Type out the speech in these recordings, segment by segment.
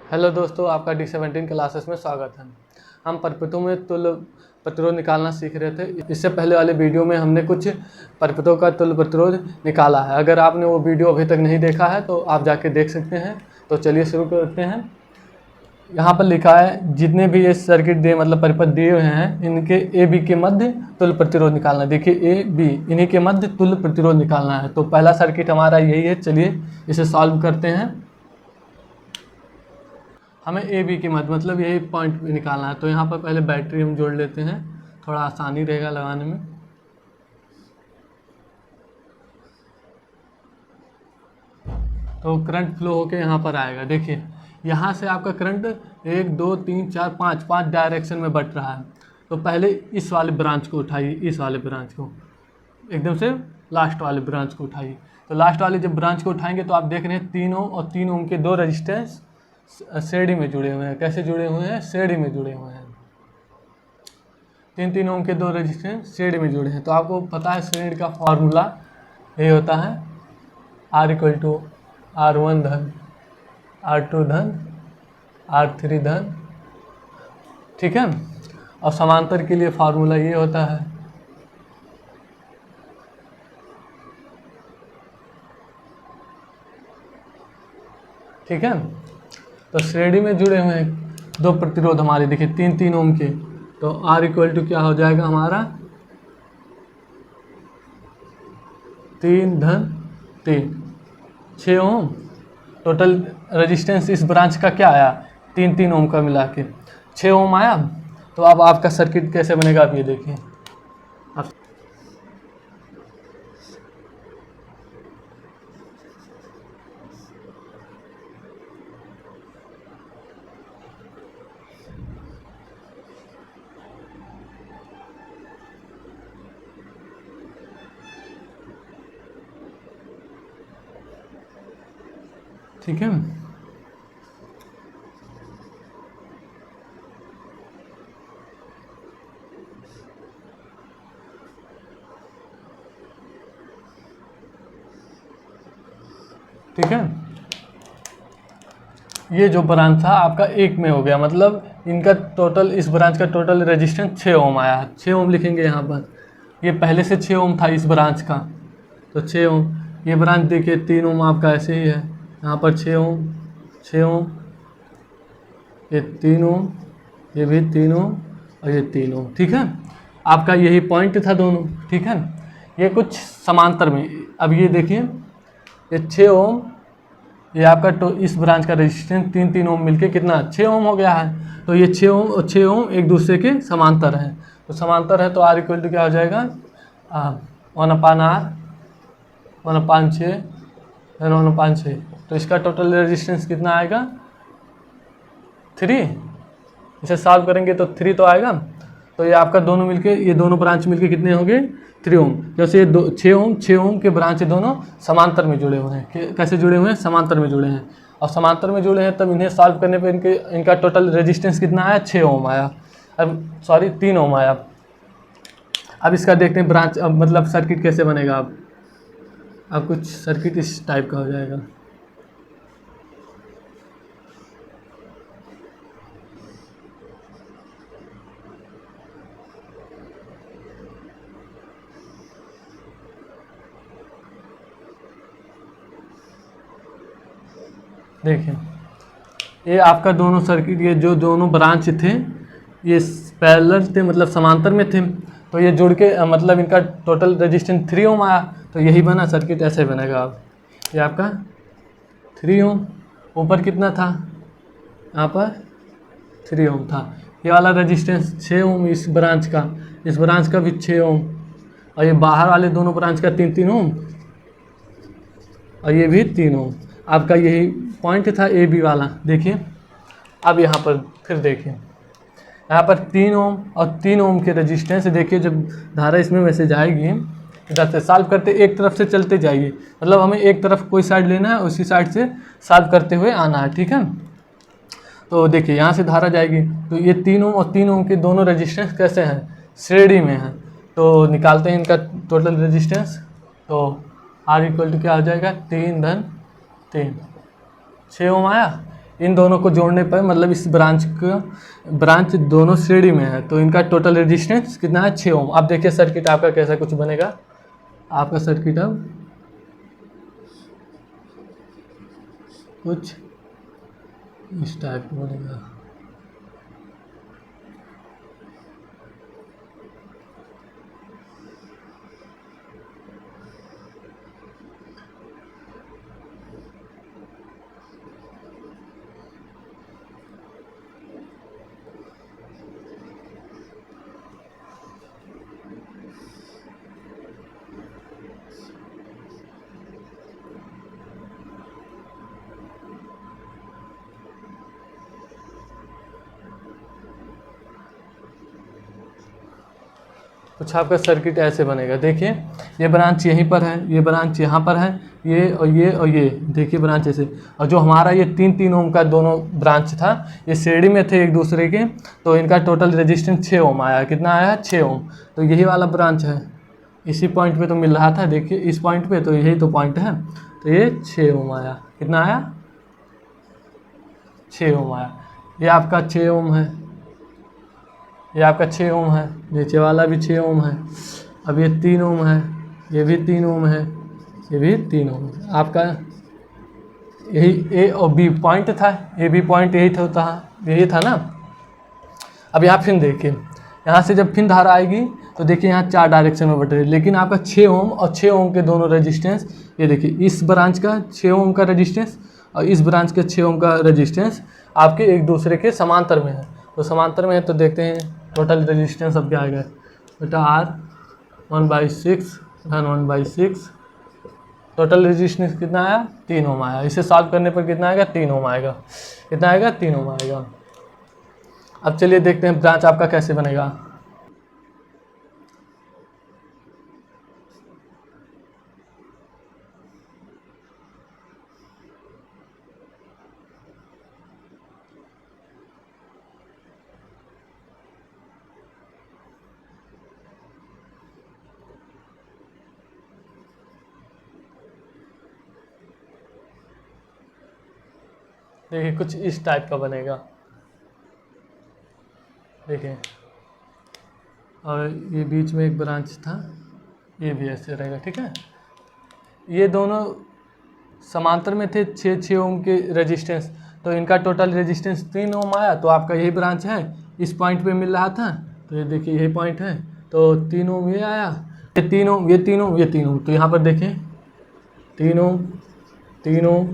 Hello दोस्तों, आपका D17 classes में स्वागत है। हम परिपथों में तुल्य प्रतिरोध निकालना सीख रहे थे। इससे पहले वाले वीडियो में हमने कुछ परिपथों का तुल्य प्रतिरोध निकाला है। अगर आपने वो वीडियो अभी तक नहीं देखा है तो आप जाके देख सकते हैं। तो चलिए शुरू करते हैं। यहाँ पर लिखा है जितने भी ये सर्किट दिए मतलब परिपथ दिए हुए हैं, इनके ए बी के मध्य तुल्य प्रतिरोध निकालना है। देखिए ए बी इन्हीं के मध्य तुल्य प्रतिरोध निकालना है। तो पहला सर्किट हमारा यही है। चलिए इसे सॉल्व करते हैं। हमें ए बी की मध्य मतलब यही पॉइंट निकालना है। तो यहाँ पर पहले बैटरी हम जोड़ लेते हैं, थोड़ा आसानी रहेगा लगाने में। तो करंट फ्लो होके यहाँ पर आएगा। देखिए यहाँ से आपका करंट 1 2 3 4 5 डायरेक्शन में बट रहा है। तो पहले इस वाले ब्रांच को उठाइए, इस वाले ब्रांच को एकदम से लास्ट वाले ब्रांच को उठाइए। तो लास्ट वाले जब ब्रांच को उठाएंगे तो आप देख रहे हैं 3 ओम और 3 ओम के दो रजिस्टेंस श्रेणी में जुड़े हुए हैं। कैसे जुड़े हुए हैं? श्रेणी में जुड़े हुए हैं। 3 ओम के दो रजिस्टेंस श्रेणी में जुड़े हैं। तो आपको पता है श्रेणी का फॉर्मूला ये होता है R = R1 धन R2 धन R3 धन, ठीक है। और समांतर के लिए फार्मूला ये होता है ठीक है। तो श्रेणी में जुड़े हुए हैं दो प्रतिरोध हमारे, देखिए 3 ओम के। तो R = क्या हो जाएगा हमारा 3 धन 3 6 ओम। टोटल रेजिस्टेंस इस ब्रांच का क्या आया? 3 ओम का मिला के 6 ओम आया। तो अब आपका सर्किट कैसे बनेगा आप ये देखिए। अब ठीक है। ठीक है, ये जो ब्रांच था आपका एक में हो गया, मतलब इनका टोटल इस ब्रांच का टोटल रेजिस्टेंस 6 ओम आया है। 6 ओम लिखेंगे यहाँ पर। ये पहले से 6 ओम था इस ब्रांच का, तो 6 ओम। ये ब्रांच देखिए 3 ओम आपका ऐसे ही है। यहाँ पर 6 ओम 6 ओम, ये 3 ओम, ये भी 3 ओम और ये 3 ओम, ठीक है। आपका यही पॉइंट था दोनों, ठीक है। ये कुछ समांतर में। अब ये देखिए ये 6 ओम, ये आपका इस ब्रांच का रेजिस्टेंस 3 ओम मिलके कितना 6 ओम हो गया है। तो ये 6 ओम और 6 ओम एक दूसरे के समांतर हैं। तो समांतर है तो R = क्या हो जाएगा 1/R 1/6 1/6। तो इसका टोटल रेजिस्टेंस कितना आएगा 3। इसे सॉल्व करेंगे तो 3 तो आएगा। तो ये आपका दोनों मिलके, ये दोनों ब्रांच मिलके कितने होंगे 3 ओम। जैसे ये 6 ओम के ब्रांच दोनों समांतर में जुड़े हुए हैं। कैसे जुड़े हुए हैं? समांतर में जुड़े हैं। और समांतर में जुड़े हैं तब इन्हें सॉल्व करने पे इनका टोटल रेजिस्टेंस कितना आया 6 ओम आया। अब सॉरी 3 ओम आया। अब इसका देखते हैं ब्रांच, अब मतलब सर्किट कैसे बनेगा। अब कुछ सर्किट इस टाइप का हो जाएगा। देखिए ये आपका दोनों सर्किट, ये जो दोनों ब्रांच थे ये पैरेलल थे, मतलब समांतर में थे। तो ये जुड़ के मतलब इनका टोटल रेजिस्टेंस 3 ओम आया। तो यही बना सर्किट, ऐसे बनेगा। अब ये आपका 3 ओम, ऊपर कितना था यहाँ पर 3 ओम था। ये वाला रेजिस्टेंस 6 ओम इस ब्रांच का भी 6 ओम, और ये बाहर वाले दोनों ब्रांच का 3 ओम, और ये भी 3 ओम। आपका यही पॉइंट था ए बी वाला। देखिए अब यहाँ पर फिर देखिए, यहाँ पर 3 ओम और 3 ओम के रेजिस्टेंस। देखिए जब धारा इसमें वैसे जाएगी, इधर से सॉल्व करते एक तरफ से चलते जाइए, मतलब हमें एक तरफ कोई साइड लेना है, उसी साइड से सॉल्व करते हुए आना है, ठीक है। तो देखिए यहाँ से धारा जाएगी, तो ये 3 ओम और 3 ओम के दोनों रेजिस्टेंस कैसे हैं? श्रेणी में हैं। तो निकालते हैं इनका टोटल रेजिस्टेंस। तो R = क्या हो जाएगा 3 धन 3, 6 ओम आया। इन दोनों को जोड़ने पर मतलब इस ब्रांच दोनों श्रेणी में है, तो इनका टोटल रेजिस्टेंस कितना है 6 ओम। अब देखिए सर्किट आपका कैसा कुछ बनेगा। आपका सर्किट अब कुछ इस टाइप का बनेगा। कुछ आपका सर्किट ऐसे बनेगा। देखिए ये ब्रांच यहीं पर है, ये ब्रांच यहाँ पर है, ये और ये देखिए ब्रांच ऐसे। और जो हमारा ये 3 ओम का दोनों ब्रांच था ये श्रेणी में थे एक दूसरे के, तो इनका टोटल रेजिस्टेंस 6 ओम आया। कितना आया है 6 ओम। तो यही वाला ब्रांच है, इसी पॉइंट पे तो मिल रहा था। देखिए इस पॉइंट पे तो यही तो पॉइंट है, तो ये 6 ओम आया। कितना आया 6 ओम आया। ये आपका 6 ओम है, ये आपका 6 ओम है, नीचे वाला भी 6 ओम है। अब ये 3 ओम है, ये भी 3 ओम है, ये भी 3 ओम है। आपका यही ए और बी पॉइंट था, ए बी पॉइंट यही था ना। अब यहाँ फिर देखिए, यहाँ से जब फिर धारा आएगी तो देखिए यहाँ 4 डायरेक्शन में बट रही है, लेकिन आपका 6 ओम और 6 ओम के दोनों रेजिस्टेंस, ये देखिए इस ब्रांच का 6 ओम का रेजिस्टेंस और इस ब्रांच के 6 ओम का रेजिस्टेंस आपके एक दूसरे के समांतर में है। तो समांतर में है तो देखते हैं टोटल रेजिस्टेंस अब क्या आएगा बेटा। R 1/6 धन 1/6 टोटल रेजिस्टेंस कितना आया 3 ओम आया। इसे सॉल्व करने पर कितना आएगा 3 ओम आएगा। कितना आएगा 3 ओम आएगा। अब चलिए देखते हैं ब्रांच आपका कैसे बनेगा। देखिए कुछ इस टाइप का बनेगा। देखिए और ये बीच में एक ब्रांच था, ये भी ऐसे रहेगा। ठीक है, ये दोनों समांतर में थे 6 ओम के रेजिस्टेंस, तो इनका टोटल रेजिस्टेंस 3 ओम आया। तो आपका यही ब्रांच है, इस पॉइंट पे मिल रहा था, तो ये देखिए यही पॉइंट है, तो 3 ओम ये आया, ये 3 ओम, ये 3 ओम, ये 3 ओम। तो यहाँ पर देखें 3 ओम 3 ओम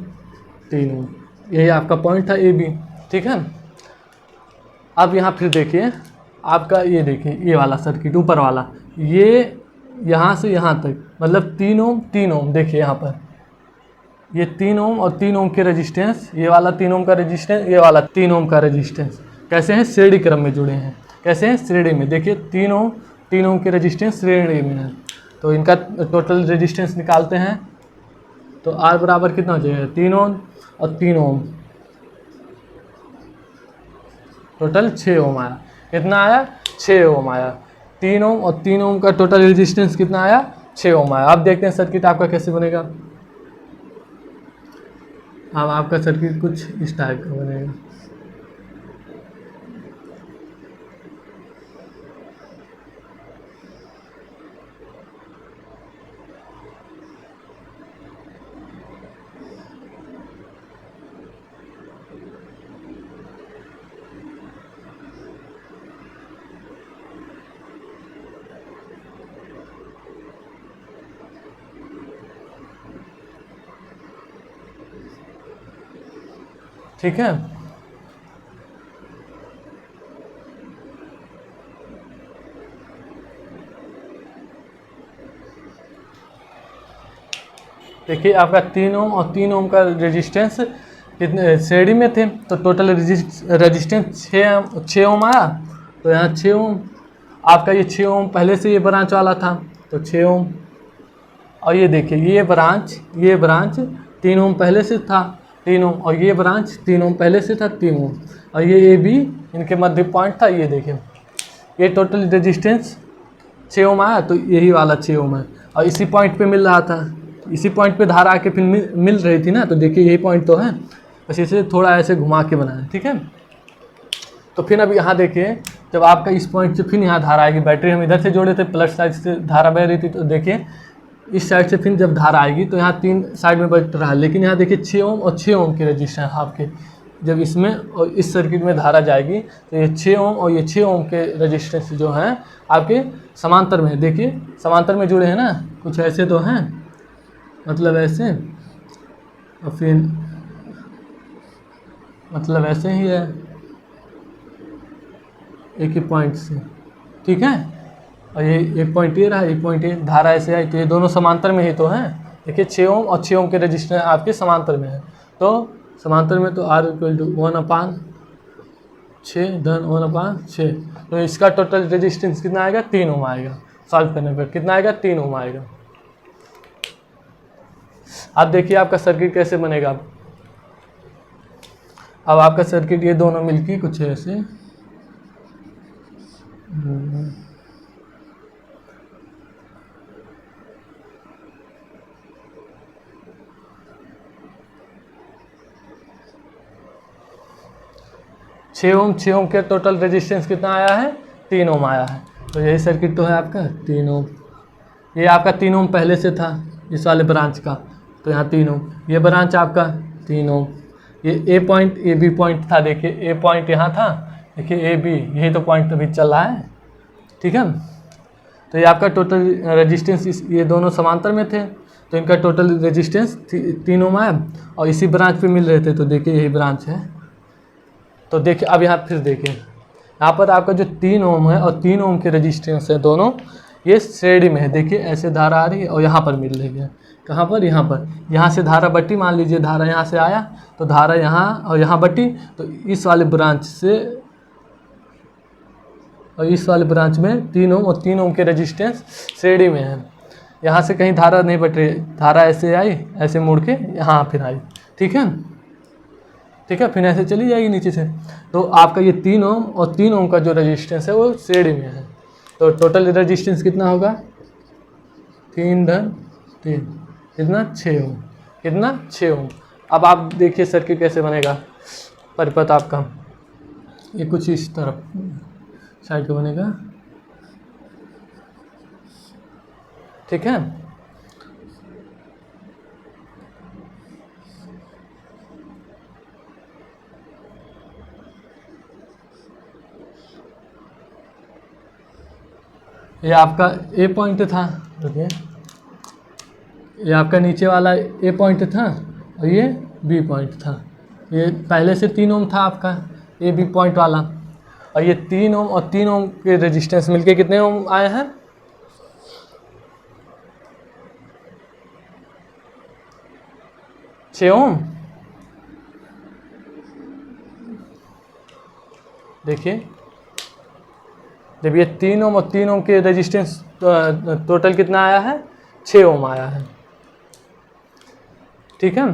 3 ओम, यही आपका पॉइंट था ए बी। ठीक है, अब यहाँ फिर देखिए आपका ये देखिए ये वाला सर्किट ऊपर वाला, ये यहाँ से यहाँ तक मतलब 3 ओम 3 ओम। देखिए यहाँ पर ये 3 ओम और 3 ओम के रेजिस्टेंस, ये वाला 3 ओम का रेजिस्टेंस, ये वाला 3 ओम का रेजिस्टेंस कैसे हैं श्रेणी क्रम में जुड़े हैं। कैसे हैं श्रेणी में। देखिए 3 ओम के रेजिस्टेंस श्रेणी में है, तो इनका टोटल रेजिस्टेंस निकालते हैं तो R बराबर कितना हो जाएगा 3 ओम और 3 ओम, टोटल 6 ओम आया। कितना आया 6 ओम आया। 3 ओम और 3 ओम का टोटल रेजिस्टेंस कितना आया 6 ओम आया। अब देखते हैं सर्किट आपका कैसे बनेगा। अब आपका सर्किट कुछ इस टाइप का बनेगा। ठीक है, देखिए आपका 3 ओम और 3 ओम का रेजिस्टेंस कितने श्रेणी में थे, तो टोटल रेजिस्टेंस 6 ओम आया। तो यहाँ 6 ओम आपका, ये 6 ओम पहले से ये ब्रांच वाला था तो 6 ओम, और ये देखिए ये ब्रांच 3 ओम पहले से था 3 ओम, और ये ब्रांच 3 ओम पहले से था 3 ओम, और ये ए बी इनके मध्य पॉइंट था। ये देखिए ये टोटल रेजिस्टेंस 6 ओम आया, तो यही वाला 6 ओम है, और इसी पॉइंट पे मिल रहा था, इसी पॉइंट पे धारा आके फिर मिल रही थी ना। तो देखिए यही पॉइंट तो है, बस इसे थोड़ा ऐसे घुमा के बनाना है, ठीक है। तो फिर अब यहाँ देखिए, जब आपका इस पॉइंट से फिर यहाँ धारा आएगी, बैटरी हम इधर से जोड़े थे, प्लस साइड से धारा बह रही थी, तो देखिए इस साइड से फिर जब धारा आएगी तो यहाँ 3 साइड में बट रहा है, लेकिन यहाँ देखिए 6 ओम और 6 ओम के रजिस्टर आपके, जब इसमें और इस सर्किट में धारा जाएगी तो ये 6 ओम और ये 6 ओम के रजिस्टेंस जो हैं आपके समांतर में, देखिए समांतर में जुड़े हैं ना, कुछ ऐसे तो हैं, मतलब ऐसे, और फिर मतलब ऐसे ही है एक ही पॉइंट से, ठीक है। और ये एक पॉइंट ये रहा, एक पॉइंट ये, धारा ऐसे आई, तो ये दोनों समांतर में ही तो हैं। देखिए 6 ओम और 6 ओम के रजिस्टर आपके समांतर में है, तो समांतर में तो R = 1/6 धन 1/6, तो इसका टोटल रेजिस्टेंस कितना आएगा, 3 ओम आएगा। सॉल्व करने पर कितना आएगा, 3 ओम आएगा। अब देखिए आपका सर्किट कैसे बनेगा। अब आपका सर्किट ये दोनों मिलके कुछ ऐसे, छः ओम के टोटल रेजिस्टेंस कितना आया है, 3 ओम आया है। तो यही सर्किट तो है आपका 3 ओम। ये आपका 3 ओम पहले से था इस वाले ब्रांच का, तो यहाँ 3 ओम, ये ब्रांच आपका 3 ओम, ये ए पॉइंट ए बी पॉइंट था, देखिए ए पॉइंट यहाँ था, देखिए ए बी, यही तो पॉइंट अभी चल रहा है, ठीक है। तो ये आपका टोटल रेजिस्टेंस, ये दोनों समांतर में थे, तो इनका टोटल रेजिस्टेंस 3 ओम आया, और इसी ब्रांच पे मिल रहे थे, तो देखिए यही ब्रांच है। तो देखिए अब यहाँ फिर देखिए, यहाँ पर आपका जो 3 ओम है और 3 ओम के रेजिस्टेंस है, दोनों ये श्रेणी में है। देखिए ऐसे धारा आ रही है और यहाँ पर मिल रही है, कहाँ पर, यहाँ पर, यहाँ से धारा बटी, मान लीजिए धारा यहाँ से आया तो धारा यहाँ और यहाँ बटी, तो इस वाले ब्रांच से और इस वाले ब्रांच में 3 ओम और 3 ओम के रेजिस्टेंस श्रेणी में है। यहाँ से कहीं धारा नहीं बट रही, धारा ऐसे आई, ऐसे मुड़ के यहाँ फिर आई, ठीक है, ठीक है, फिर ऐसे चली जाएगी नीचे से। तो आपका ये 3 ओम और 3 ओम का जो रेजिस्टेंस है वो श्रेणी में है, तो टोटल रेजिस्टेंस कितना होगा, 3 धन 3, कितना 6 ओम, कितना 6 ओम। अब आप देखिए सर्किट कैसे बनेगा, परिपथ आपका ये कुछ इस तरफ साइड का बनेगा, ठीक है। ये आपका ए पॉइंट था, देखिए ये आपका नीचे वाला ए पॉइंट था और ये बी पॉइंट था। ये पहले से 3 ओम था आपका ए बी पॉइंट वाला, और ये 3 ओम और 3 ओम के रेजिस्टेंस मिलके कितने ओम आए हैं, 6 ओम। देखिए जब ये 3 ओम और 3 ओम के रेजिस्टेंस टोटल कितना आया है, 6 ओम आया है, ठीक है।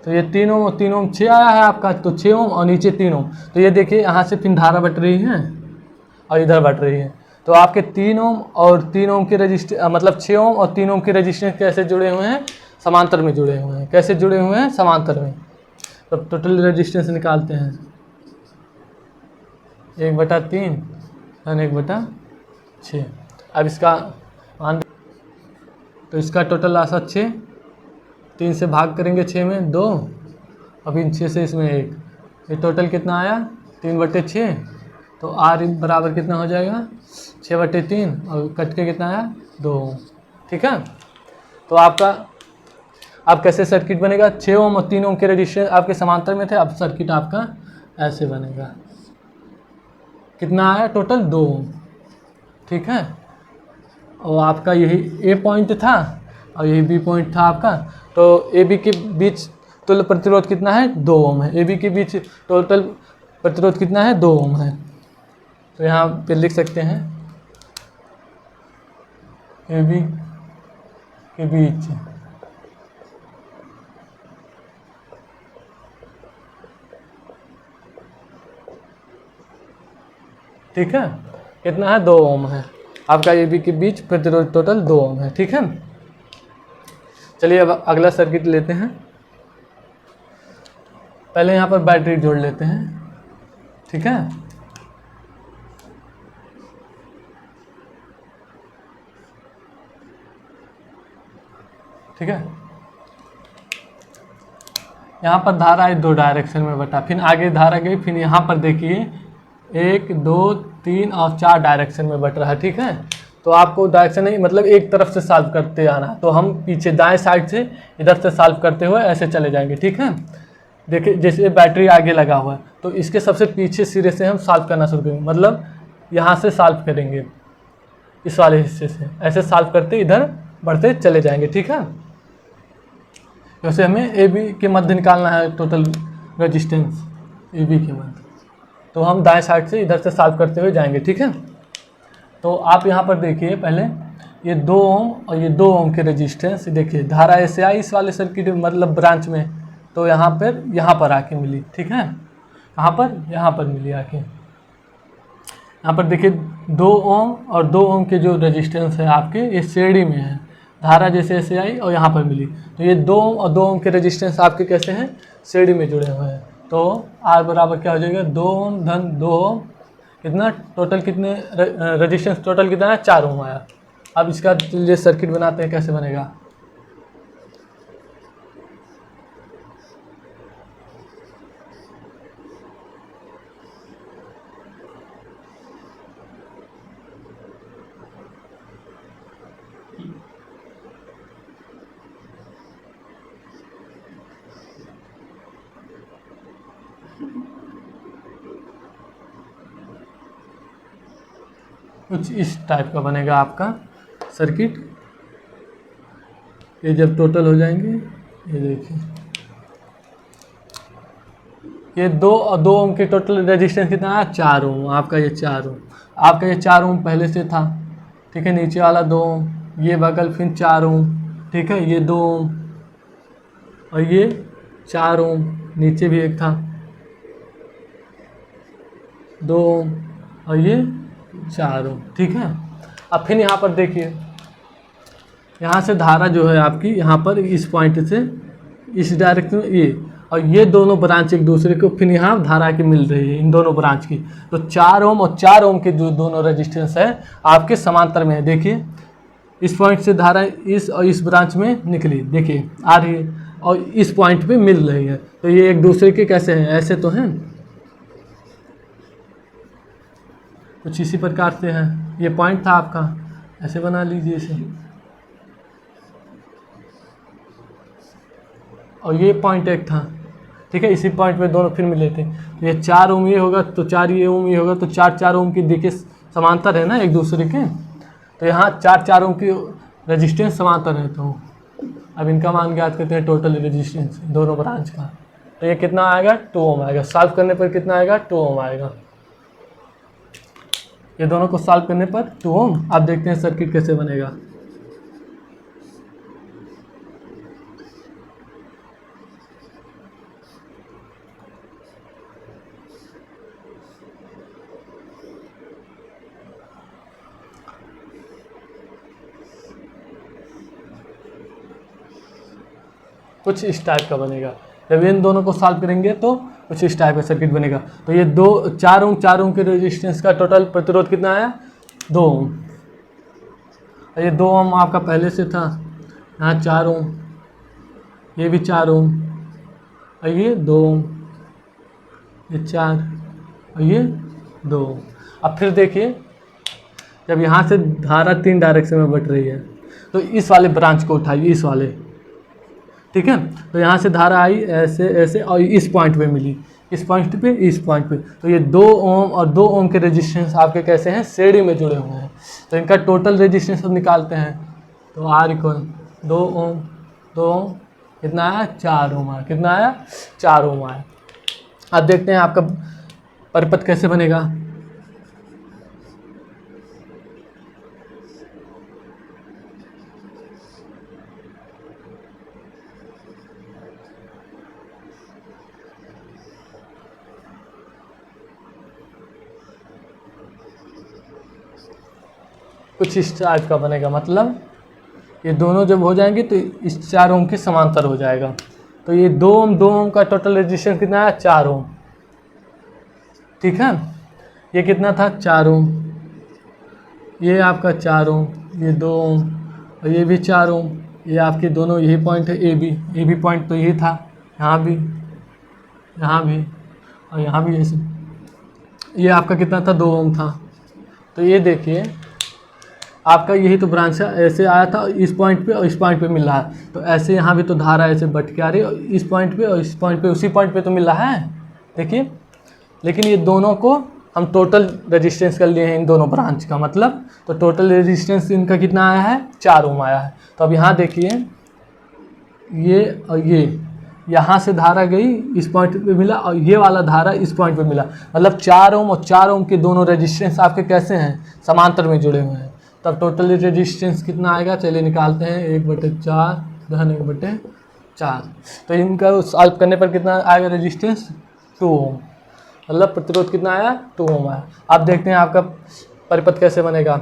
तो ये 3 ओम और 3 ओम 6 आया है आपका, तो 6 ओम और नीचे 3 ओम, तो ये देखिए यहाँ से फिर धारा बट रही है और इधर बट रही है, तो आपके 3 ओम और 3 ओम के रजिस्टेंस, मतलब 6 ओम और 3 ओम के रजिस्टेंस कैसे जुड़े हुए हैं, समांतर में जुड़े हुए हैं। कैसे जुड़े हुए हैं, समांतर में। तो टोटल रेजिस्टेंस निकालते हैं, 1/3 धन 1/6। अब इसका मान, तो इसका टोटल आशा 6, 3 से भाग करेंगे 6 में 2, अब इन 6 से इसमें 1, ये टोटल कितना आया 3/6। तो R बराबर कितना हो जाएगा 6/3, और कट के कितना आया 2, ठीक है। तो आपका अब कैसे सर्किट बनेगा, 6 ओम और 3 ओम के रजिस्टेंस आपके समांतर में थे, अब सर्किट आपका ऐसे बनेगा, कितना आया टोटल 2 ओम, ठीक है। और आपका यही ए पॉइंट था और यही बी पॉइंट था आपका, तो ए बी के बीच तुल्य प्रतिरोध कितना है 2 ओम है, ए बी के बीच टोटल प्रतिरोध कितना है 2 ओम है। तो यहाँ पे लिख सकते हैं ए बी के बीच ठीक है कितना है 2 ओम है, आपका ए बी के बीच प्रतिरोध टोटल 2 ओम है, ठीक है। चलिए अब अगला सर्किट लेते हैं। पहले यहाँ पर बैटरी जोड़ लेते हैं, ठीक है। ठीक है, यहाँ पर धारा है 2 डायरेक्शन में बटा, फिर आगे धारा गई, फिर यहाँ पर देखिए 1 2 3 और 4 डायरेक्शन में बट रहा है, ठीक है। तो आपको डायरेक्शन नहीं मतलब एक तरफ से सॉल्व करते आना, तो हम पीछे दाएं साइड से इधर से सॉल्व करते हुए ऐसे चले जाएंगे, ठीक है। देखिए जैसे बैटरी आगे लगा हुआ है तो इसके सबसे पीछे सिरे से हम सॉल्व करना शुरू करेंगे, मतलब यहाँ से सॉल्व करेंगे इस वाले हिस्से से, ऐसे सॉल्व करते इधर बढ़ते चले जाएंगे, ठीक है। वैसे हमें ए बी के मध्य निकालना है, टोटल रेजिस्टेंस ए बी के मध्य, तो हम दाएं साइड से इधर से सॉल्व करते हुए जाएंगे, ठीक है। तो आप यहाँ पर देखिए पहले ये 2 ओम और ये 2 ओम के रेजिस्टेंस, देखिए धारा ऐसे आई इस वाले सर्किट मतलब ब्रांच में, तो यहाँ पर आके मिली, ठीक है। यहाँ पर मिली आके, यहाँ पर देखिए 2 ओम और 2 ओम के जो रेजिस्टेंस है आपके ये श्रेणी में है, धारा जैसे ऐसे आई और यहाँ पर मिली, तो ये 2 ओम और 2 ओम के रेजिस्टेंस आपके कैसे हैं, श्रेणी में जुड़े हुए हैं। तो R बराबर क्या हो जाएगा, 2 ओम धन 2 ओम, कितना टोटल, कितने रेजिस्टेंस टोटल कितना है, 4 ओम आया। अब इसका चलिए सर्किट बनाते हैं, कैसे बनेगा। कुछ इस टाइप का बनेगा आपका सर्किट। ये जब टोटल हो जाएंगे, ये देखिए ये 2 और 2 ओम के टोटल रेजिस्टेंस कितना है, 4 ओम। आपका ये 4 ओम, आपका ये 4 ओम पहले से था, ठीक है। नीचे वाला 2 ओम, ये बगल फिर 4 ओम, ठीक है। ये 2 ओम और ये 4 ओम, नीचे भी एक था 2 ओम और ये 4 ओम, ठीक है। अब फिर यहाँ पर देखिए, यहाँ से धारा जो है आपकी यहाँ पर इस पॉइंट से इस डायरेक्शन में ये, और ये दोनों ब्रांच एक दूसरे को फिर यहाँ धारा की मिल रही है, इन दोनों ब्रांच की। तो 4 ओम और 4 ओम के जो दोनों रेजिस्टेंस है आपके समांतर में है। देखिए इस पॉइंट से धारा इस और इस ब्रांच में निकली, देखिए आ रही है, और इस पॉइंट पे मिल रही है, तो ये एक दूसरे के कैसे हैं, ऐसे तो हैं, कुछ इसी प्रकार से हैं। ये पॉइंट था आपका, ऐसे बना लीजिए इसे, और ये पॉइंट एक था, ठीक है। इसी पॉइंट पे दोनों फिर मिले थे, तो ये 4 ओम ये होगा, तो 4 ये ओम ये होगा, तो 4 ओम की देखिए समांतर है ना एक दूसरे के, तो यहाँ 4 ओम की रेजिस्टेंस समांतर है। तो अब इनका मान ज्ञात करते हैं, टोटल रेजिस्टेंस दोनों ब्रांच का, तो ये कितना आएगा, 2 ओम आएगा। सॉल्व करने पर कितना आएगा, 2 ओम आएगा। ये दोनों को सॉल्व करने पर 2 ओम। अब देखते हैं सर्किट कैसे बनेगा। कुछ इस टाइप का बनेगा। जब इन दोनों को सॉल्व करेंगे तो कुछ इस टाइप का सर्किट बनेगा। तो ये 4 ओम के रेजिस्टेंस का टोटल प्रतिरोध कितना आया, 2 ओम। ये 2 ओम आपका पहले से था, यहाँ 4 ओम, ये भी 4 ओम, और ये 2 ओम, ये 4 और ये 2 ओम। अब फिर देखिए जब यहाँ से धारा 3 डायरेक्शन में बढ़ रही है, तो इस वाले ब्रांच को उठाइए, इस वाले, ठीक है। तो यहाँ से धारा आई ऐसे ऐसे और इस पॉइंट पे मिली, इस पॉइंट पे, इस पॉइंट पे, तो ये 2 ओम और 2 ओम के रेजिस्टेंस आपके कैसे हैं, श्रेणी में जुड़े हुए हैं। तो इनका टोटल रेजिस्टेंस हम निकालते हैं, तो R इक्वल 2 ओम 2 ओम कितना आया, 4 ओम आया। कितना आया, 4 ओम आया। अब देखते हैं आपका परिपथ कैसे बनेगा। कुछ इस टाइप का बनेगा, मतलब ये दोनों जब हो जाएंगे तो इस 4 ओम के समांतर हो जाएगा। तो ये 2 ओम का टोटल रेजिस्टेंस कितना है, 4 ओम। ठीक है, ये कितना था, 4 ओम, ये आपका 4 ओम, ये 2 ओम और ये भी 4 ओम। ये आपके दोनों यही पॉइंट है, ए बी पॉइंट तो यही था, यहाँ भी और यहाँ भी ऐसे। ये आपका कितना था, 2 ओम था। तो ये देखिए आपका यही तो ब्रांच है, ऐसे आया था इस पॉइंट पे और इस पॉइंट पे मिल रहा है। तो ऐसे यहाँ भी तो धारा ऐसे बट के आ रही है इस पॉइंट पे और इस पॉइंट पे, उसी पॉइंट पे तो मिल रहा है, देखिए। लेकिन ये दोनों को हम टोटल रेजिस्टेंस कर लिए हैं इन दोनों ब्रांच का, मतलब तो टोटल रेजिस्टेंस इनका कितना आया है, 4 ओम आया है। तो अब यहाँ देखिए ये और ये, यहाँ से धारा गई इस पॉइंट पे मिला और ये वाला धारा इस पॉइंट पे मिला, मतलब 4 ओम और 4 ओम के दोनों रेजिस्टेंस आपके कैसे हैं, समांतर में जुड़े हुए हैं। तब टोटल रेजिस्टेंस कितना आएगा, चलिए निकालते हैं, 1/4 धन 1/4। तो इनका सॉल्व करने पर कितना आएगा रेजिस्टेंस, 2 ओम, मतलब प्रतिरोध कितना आया, 2 ओम आया। आप देखते हैं आपका परिपथ कैसे बनेगा।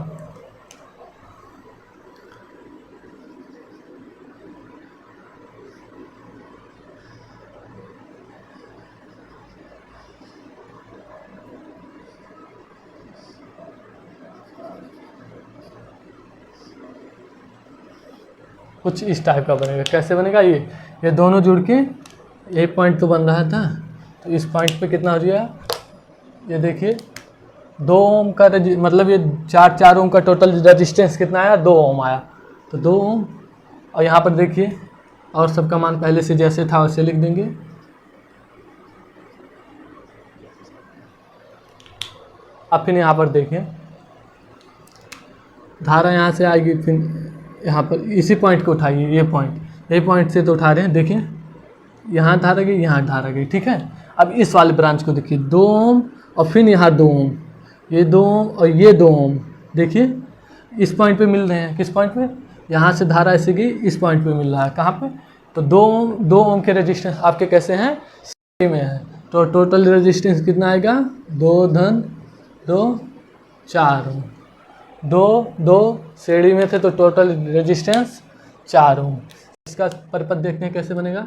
कुछ इस टाइप का बनेगा। कैसे बनेगा, ये दोनों जुड़ के यही पॉइंट तो बन रहा था, तो इस पॉइंट पे कितना हो जाएगा, ये देखिए 2 ओम का मतलब ये 4 ओम का टोटल रेजिस्टेंस कितना आया, 2 ओम आया। तो 2 ओम और यहाँ पर देखिए और सबका मान पहले से जैसे था वैसे लिख देंगे। अब फिर यहाँ पर देखिए धारा यहाँ से आएगी, फिर यहाँ पर इसी पॉइंट को उठाइए, यही पॉइंट से तो उठा रहे हैं, देखिए यहाँ धारा गई, यहाँ धारा गई। ठीक है, अब इस वाले ब्रांच को देखिए 2 ओम और फिर यहाँ 2 ओम, ये 2 ओम और ये 2 ओम, देखिए इस पॉइंट पे मिल रहे हैं। किस पॉइंट पे, यहाँ से धारा ऐसे गई इस पॉइंट पे मिल रहा है, कहाँ पे, तो 2 ओम के रेजिस्टेंस आपके कैसे हैं, श्रेणी में है। तो टोटल रेजिस्टेंस कितना आएगा, 2 धन 2 4 ओम, 2 श्रेणी में थे तो टोटल रेजिस्टेंस 4 ओम। इसका परिपथ देखते हैं कैसे बनेगा।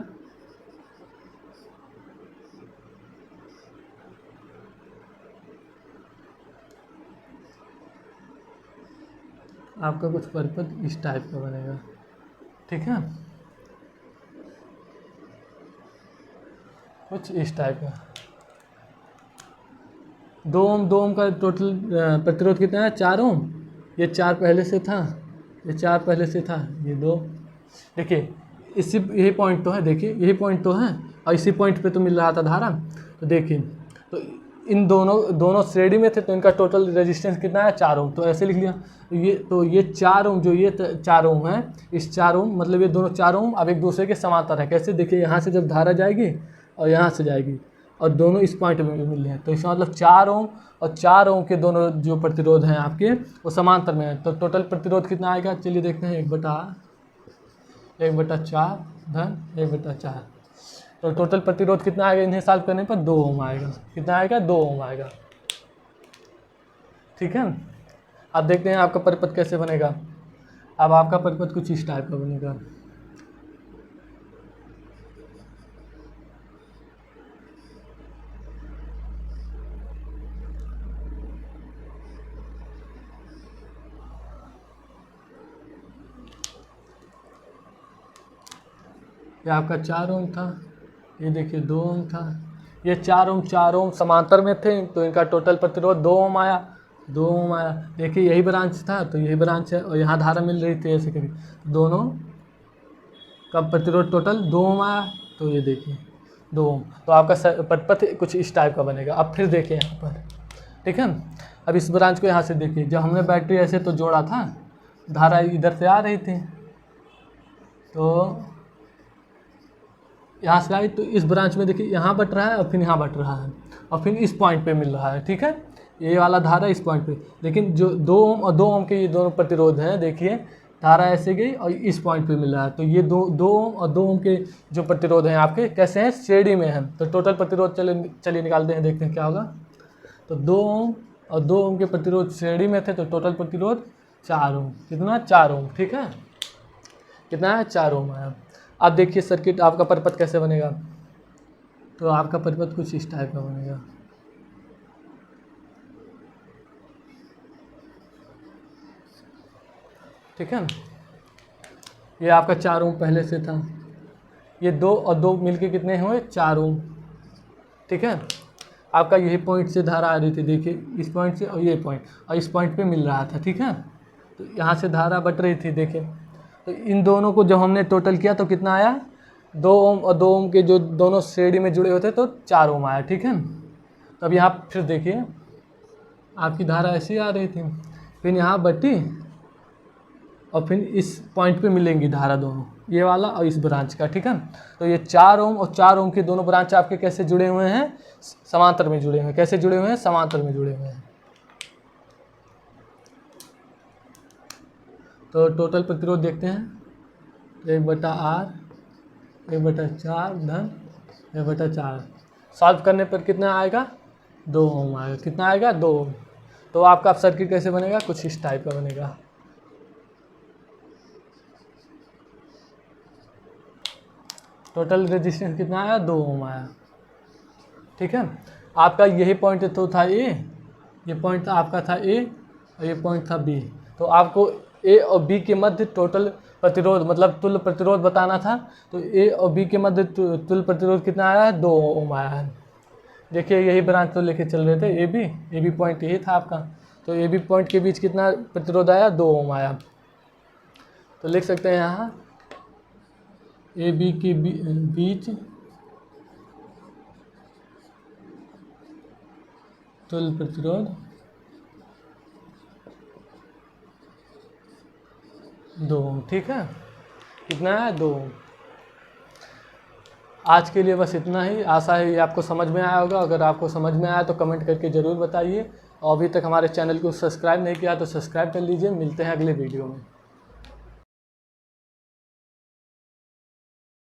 आपका कुछ परिपथ इस टाइप का बनेगा, ठीक है, कुछ इस टाइप का। 2 ओम का टोटल प्रतिरोध कितना है, 4 ओम। ये 4 पहले से था, ये 4 पहले से था, ये 2, देखिए इसी यही पॉइंट तो है, देखिए यही पॉइंट तो है और इसी पॉइंट पे तो मिल रहा था धारा। तो देखिए तो इन दोनों श्रेणी में थे तो इनका टोटल रेजिस्टेंस कितना है, 4 ओम। तो ऐसे लिख लिया, ये 4 ओम, जो ये 4 ओम है, इस 4 ओम मतलब ये दोनों 4 ओम अब एक दूसरे के समांतर है। कैसे, देखिए यहाँ से जब धारा जाएगी और यहाँ से जाएगी और दोनों इस पॉइंट में मिल रहे हैं, तो इसका मतलब 4 ओम और 4 ओम के दोनों जो प्रतिरोध हैं आपके वो समांतर में है। तो टोटल प्रतिरोध कितना आएगा, चलिए देखते हैं, 1/4 धन 1/4। तो टोटल प्रतिरोध कितना आएगा, इन्हें सॉल्व करने पर 2 ओम आएगा। कितना आएगा, 2 ओम आएगा। ठीक है, अब देखते हैं आपका परिपथ कैसे बनेगा। अब आपका परिपथ कुछ इस टाइप का बनेगा। ये आपका 4 ओम था, ये देखिए 2 ओम था, ये 4 ओम समांतर में थे तो इनका टोटल प्रतिरोध 2 ओम आया, 2 ओम आया। देखिए यही ब्रांच था तो यही ब्रांच है और यहाँ धारा मिल रही थी ऐसे करी, दोनों का प्रतिरोध टोटल 2 ओम आया। तो ये देखिए 2 ओम, तो आपका परिपथ कुछ इस टाइप का बनेगा। अब फिर देखिए यहाँ पर, ठीक है, अब इस ब्रांच को यहाँ से देखिए, जब हमने बैटरी ऐसे तो जोड़ा था, धारा इधर से आ रही थी तो यहाँ से आई, तो इस ब्रांच में देखिए यहाँ बट रहा है और फिर यहाँ बट रहा है और फिर इस पॉइंट पे मिल रहा है। ठीक है, ये वाला धारा इस पॉइंट पे, लेकिन जो 2 ओम और 2 ओम के ये दोनों प्रतिरोध हैं, देखिए धारा ऐसे गई और इस पॉइंट पे मिल रहा है। तो ये 2 ओम और 2 ओम के जो प्रतिरोध हैं आपके कैसे हैं, श्रेणी में हैं। तो टोटल प्रतिरोध चलिए निकालते हैं, देखते हैं क्या होगा। तो 2 ओम और 2 ओम के प्रतिरोध श्रेणी में थे तो टोटल प्रतिरोध 4 ओम। कितना, 4 ओम। ठीक है, कितना है, 4 ओम आया। अब देखिए सर्किट आपका परिपथ कैसे बनेगा। तो आपका परिपथ कुछ इस टाइप का बनेगा। ठीक है ना, ये आपका 4 ओम पहले से था, ये 2 और 2 मिलके कितने हुए 4 ओम। ठीक है, आपका यही पॉइंट से धारा आ रही थी, देखिए इस पॉइंट से और ये पॉइंट, और इस पॉइंट पे मिल रहा था। ठीक है, तो यहाँ से धारा बट रही थी। देखिए तो इन दोनों को जब हमने टोटल किया तो कितना आया 2 ओम, और 2 ओम के जो दोनों श्रेणी में जुड़े होते तो 4 ओम आया। ठीक है, तो अब यहाँ फिर देखिए आपकी धारा ऐसी आ रही थी, फिर यहाँ बटी और फिर इस पॉइंट पे मिलेंगी धारा दोनों, ये वाला और इस ब्रांच का। ठीक है, तो ये 4 ओम और 4 ओम के दोनों ब्रांच आपके कैसे जुड़े हुए हैं, समांतर में जुड़े हुए हैं। कैसे जुड़े हुए हैं, समांतर में जुड़े हुए हैं। तो टोटल प्रतिरोध देखते हैं, 1/R 1/4 धन 1/4, सॉल्व करने पर कितना आएगा 2 ओम आएगा। कितना आएगा 2 ओम। तो आपका सर्किट कैसे बनेगा, कुछ इस टाइप का बनेगा। टोटल रेजिस्टेंस कितना आया 2 ओम आया। ठीक है, आपका यही पॉइंट तो था ए, ये पॉइंट था आपका था ए और ये पॉइंट था बी। तो आपको ए और बी के मध्य टोटल प्रतिरोध मतलब तुल्य प्रतिरोध बताना था। तो ए और बी के मध्य तुल्य प्रतिरोध कितना आया है 2 ओम आया है। देखिए यही ब्रांच तो लेके चल रहे थे, ए बी पॉइंट यही था आपका। तो ए बी पॉइंट के बीच कितना प्रतिरोध आया 2 ओम आया। तो लिख सकते हैं यहाँ ए बी के बीच तुल्य प्रतिरोध 2 ओम। ठीक है, कितना है 2 ओम। आज के लिए बस इतना ही। आशा है ये आपको समझ में आया होगा। अगर आपको समझ में आया तो कमेंट करके ज़रूर बताइए, और अभी तक हमारे चैनल को सब्सक्राइब नहीं किया तो सब्सक्राइब कर लीजिए। मिलते हैं अगले वीडियो में।